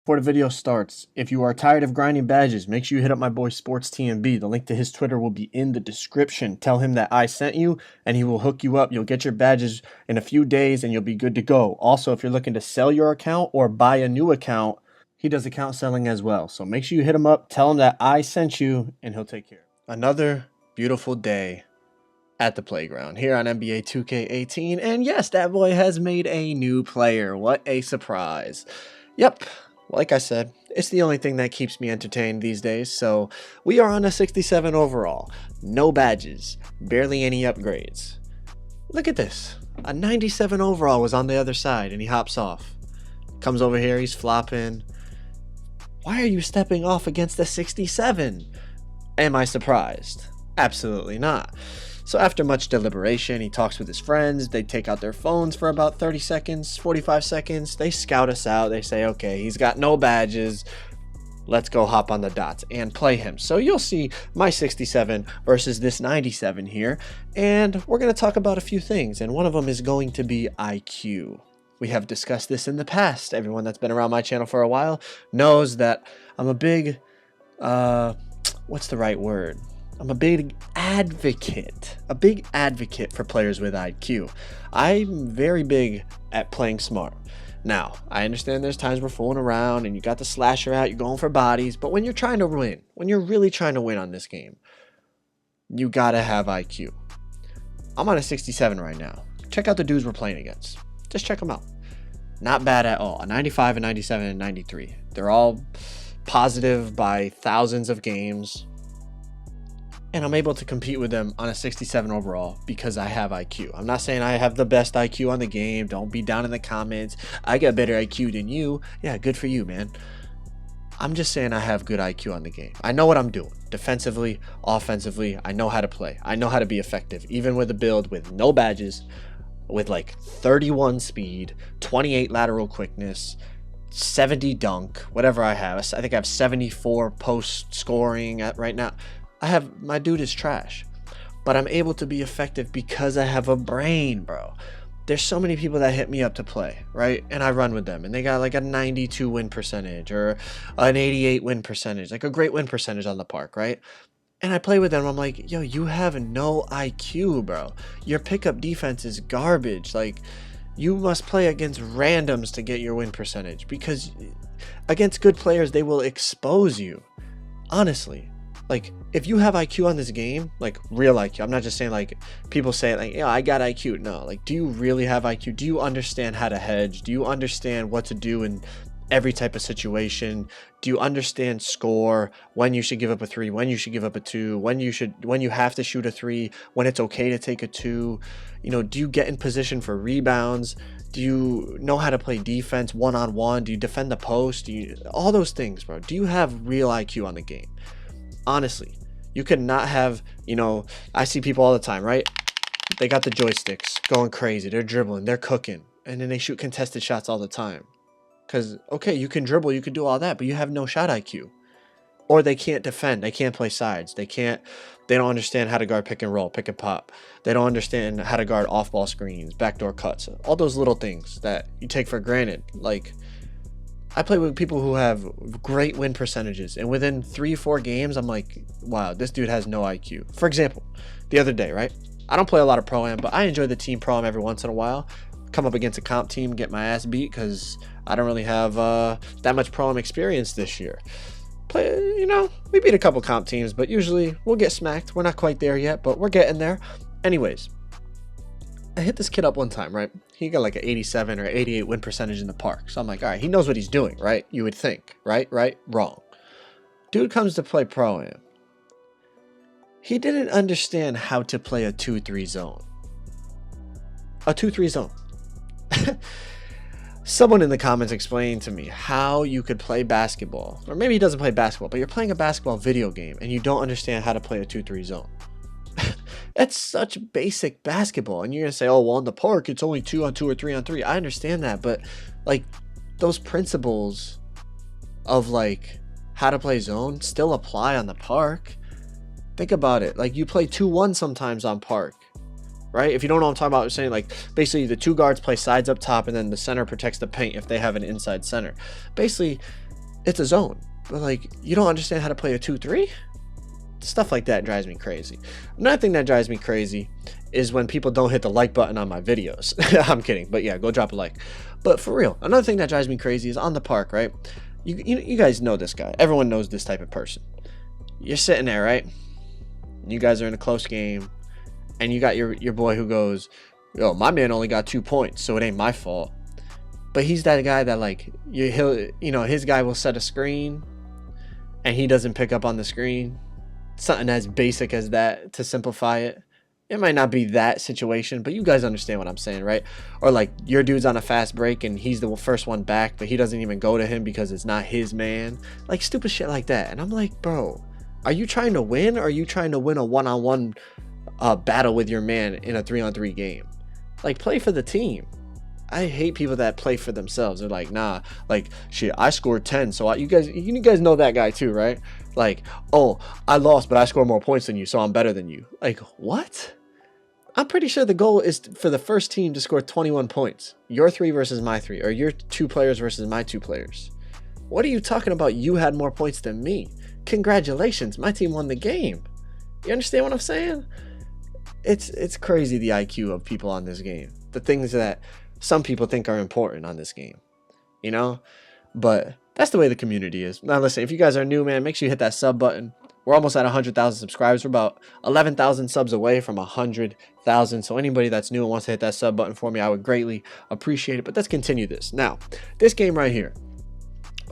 Before the video starts, if you are tired of grinding badges, make sure you hit up my boy Sports TMB. The link to his Twitter will be in the description. Tell him that I sent you and he will hook you up. You'll get your badges in a few days and you'll be good to go. Also, if you're looking to sell your account or buy a new account, he does account selling as well. So make sure you hit him up, tell him that I sent you, and he'll take care of it. Another beautiful day at the playground here on NBA 2K18. And yes, that boy has made a new player. What a surprise. Yep. Like I said, it's the only thing that keeps me entertained these days. So we are on a 67 overall. No badges. Barely any upgrades. Look at this. A 97 overall was on the other side and he hops off. Comes over here, he's flopping. Why are you stepping off against a 67? Am I surprised? Absolutely not. So after much deliberation, he talks with his friends. They take out their phones for about 30 seconds, 45 seconds. They scout us out. They say, okay, he's got no badges. Let's go hop on the dots and play him. So you'll see my 67 versus this 97 here. And we're going to talk about a few things. And one of them is going to be IQ. We have discussed this in the past. Everyone that's been around my channel for a while knows that I'm a big, what's the right word? I'm a big advocate for players with IQ. I'm very big at playing smart. Now, I understand there's times we're fooling around and you got the slasher out, you're going for bodies, but when you're trying to win, when you're really trying to win on this game, you gotta have IQ. I'm on a 67 right now. Check out the dudes we're playing against. Just check them out. Not bad at all. A 95, a 97, and a 93. They're all positive by thousands of games. And I'm able to compete with them on a 67 overall because I have IQ. I'm not saying I have the best IQ on the game. Don't be down in the comments. I got better IQ than you. Yeah, good for you, man. I'm just saying I have good IQ on the game. I know what I'm doing. Defensively, offensively, I know how to play. I know how to be effective. Even with a build with no badges, with like 31 speed, 28 lateral quickness, 70 dunk, whatever I have. I think I have 74 post scoring right now. My dude is trash, but I'm able to be effective because I have a brain, bro. There's so many people that hit me up to play, right? And I run with them and they got like a 92 win percentage or an 88 win percentage, like a great win percentage on the park, right? And I play with them. I'm like, yo, you have no IQ, bro. Your pickup defense is garbage. Like, you must play against randoms to get your win percentage because against good players, they will expose you. Honestly. Like, if you have IQ on this game, like real IQ, I'm not just saying like people say like, yeah, I got IQ. No, like, do you really have IQ? Do you understand how to hedge? Do you understand what to do in every type of situation? Do you understand score, when you should give up a 3, when you should give up a 2, when you have to shoot a 3, when it's okay to take a 2? You know, do you get in position for rebounds? Do you know how to play defense one-on-one? Do you defend the post? All those things, bro. Do you have real IQ on the game? Honestly, you could not have, you know, I see people all the time, right? They got the joysticks going crazy. They're dribbling, they're cooking, and then they shoot contested shots all the time. Because, okay, you can dribble, you can do all that, but you have no shot IQ. Or they can't defend, they can't play sides. They don't understand how to guard pick and roll, pick and pop. They don't understand how to guard off-ball screens, backdoor cuts, all those little things that you take for granted. Like, I play with people who have great win percentages, and within 3-4 games, I'm like, wow, this dude has no IQ. For example, the other day, right? I don't play a lot of Pro-Am, but I enjoy the team Pro-Am every once in a while. Come up against a comp team, get my ass beat, because I don't really have that much Pro-Am experience this year. You know, we beat a couple comp teams, but usually we'll get smacked. We're not quite there yet, but we're getting there. Anyways, I hit this kid up one time, right? He got like an 87 or 88 win percentage in the park. So I'm like, all right, he knows what he's doing, right? You would think, right? Wrong. Dude comes to play Pro-Am. He didn't understand how to play a 2-3 zone. A 2-3 zone. Someone in the comments explained to me how you could play basketball. Or maybe he doesn't play basketball, but you're playing a basketball video game and you don't understand how to play a 2-3 zone. That's such basic basketball. And you're going to say, oh, well, in the park, it's only 2-on-2 or 3-on-3. I understand that. But, like, those principles of, like, how to play zone still apply on the park. Think about it. Like, you play 2-1 sometimes on park. right? If you don't know what I'm talking about, I'm saying like basically the two guards play sides up top and then the center protects the paint if they have an inside center. Basically, it's a zone. But like, you don't understand how to play a 2-3? Stuff like that drives me crazy. Another thing that drives me crazy is when people don't hit the like button on my videos. I'm kidding, but yeah, go drop a like. But for real, another thing that drives me crazy is on the park, right? You guys know this guy. Everyone knows this type of person. You're sitting there, right? You guys are in a close game, and you got your boy who goes, yo, my man only got 2 points, so it ain't my fault. But he's that guy that like his guy will set a screen and he doesn't pick up on the screen. Something as basic as that, to simplify it. It might not be that situation, but you guys understand what I'm saying, right? Or like, your dude's on a fast break and he's the first one back, but he doesn't even go to him because it's not his man. Like, stupid shit like that. And I'm like, bro, are you trying to win, or are you trying to win a one-on-one battle with your man in a 3-on-3 game? Like, play for the team. I hate people that play for themselves. They're like, nah, like, shit, I scored 10, so you guys know that guy too, right? Like, oh, I lost, but I scored more points than you, so I'm better than you. Like, what? I'm pretty sure the goal is for the first team to score 21 points. Your 3 versus my 3, or your 2 players versus my 2 players. What are you talking about? You had more points than me. Congratulations, my team won the game. You understand what I'm saying? It's crazy, the IQ of people on this game. The things that some people think are important on this game, you know? But that's the way the community is. Now listen, if you guys are new, man, make sure you hit that sub button. We're almost at 100,000 subscribers. We're about 11,000 subs away from 100,000. So anybody that's new and wants to hit that sub button for me, I would greatly appreciate it. But let's continue this. Now, this game right here,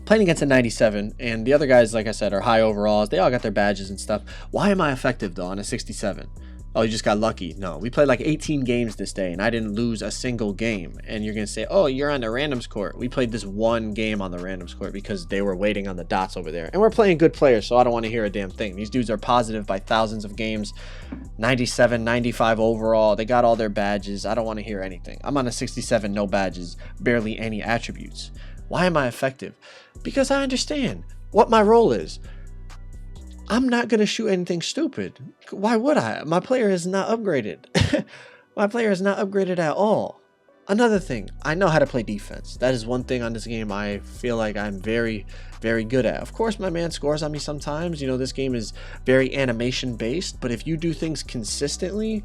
playing against a 97, and the other guys, like I said, are high overalls. They all got their badges and stuff. Why am I effective though on a 67? Oh, you just got lucky. No, we played like 18 games this day and I didn't lose a single game. And you're going to say, oh, you're on the randoms court. We played this one game on the randoms court because they were waiting on the dots over there. And we're playing good players, so I don't want to hear a damn thing. These dudes are positive by thousands of games. 97, 95 overall. They got all their badges. I don't want to hear anything. I'm on a 67, no badges, barely any attributes. Why am I effective? Because I understand what my role is. I'm not going to shoot anything stupid. Why would I? My player is not upgraded. My player is not upgraded at all. Another thing, I know how to play defense. That is one thing on this game I feel like I'm very, very good at. Of course, my man scores on me sometimes. You know, this game is very animation based, but if you do things consistently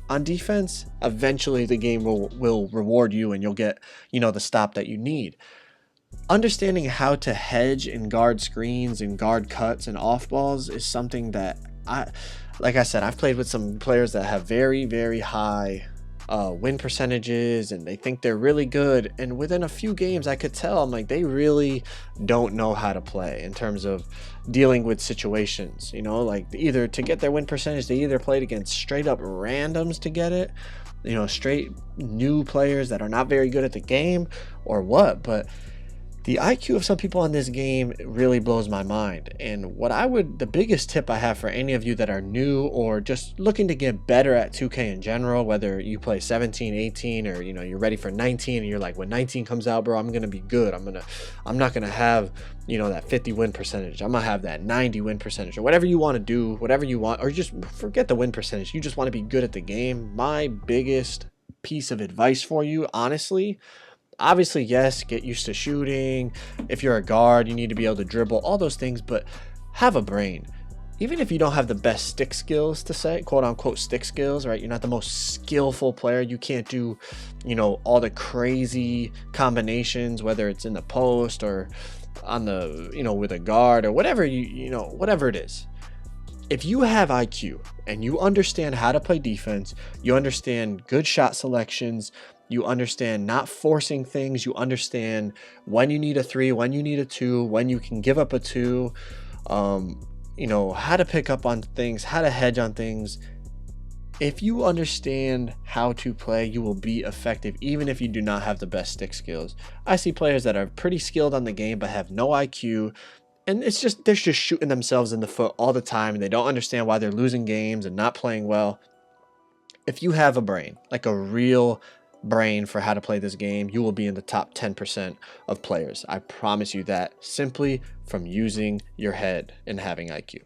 on defense, eventually the game will reward you and you'll get, you know, the stop that you need. Understanding how to hedge and guard screens and guard cuts and off balls is something that like I said, I've played with some players that have very, very high win percentages and they think they're really good, and within a few games I could tell, I'm like, they really don't know how to play in terms of dealing with situations, you know, like either to get their win percentage, they either played against straight up randoms to get it, you know, straight new players that are not very good at the game or what. But the IQ of some people on this game really blows my mind. And the biggest tip I have for any of you that are new or just looking to get better at 2K in general, whether you play 17, 18, or, you know, you're ready for 19 and you're like, when 19 comes out, bro, I'm going to be good. I'm not going to have, you know, that 50 win percentage. I'm going to have that 90 win percentage, or whatever you want to do, whatever you want, or just forget the win percentage. You just want to be good at the game. My biggest piece of advice for you, honestly, obviously, yes, get used to shooting. If you're a guard, you need to be able to dribble, all those things, but have a brain. Even if you don't have the best stick skills, to say, quote unquote stick skills, right? You're not the most skillful player. You can't do, you know, all the crazy combinations, whether it's in the post or on the, you know, with a guard or whatever, you know, whatever it is. If you have IQ and you understand how to play defense, you understand good shot selections, you understand not forcing things, you understand when you need a 3, when you need a 2, when you can give up a 2, you know, how to pick up on things, how to hedge on things. If you understand how to play, you will be effective even if you do not have the best stick skills. I see players that are pretty skilled on the game but have no IQ, and they're just shooting themselves in the foot all the time, and they don't understand why they're losing games and not playing well. If you have a brain, like a real brain for how to play this game, you will be in the top 10% of players. I promise you that, simply from using your head and having IQ.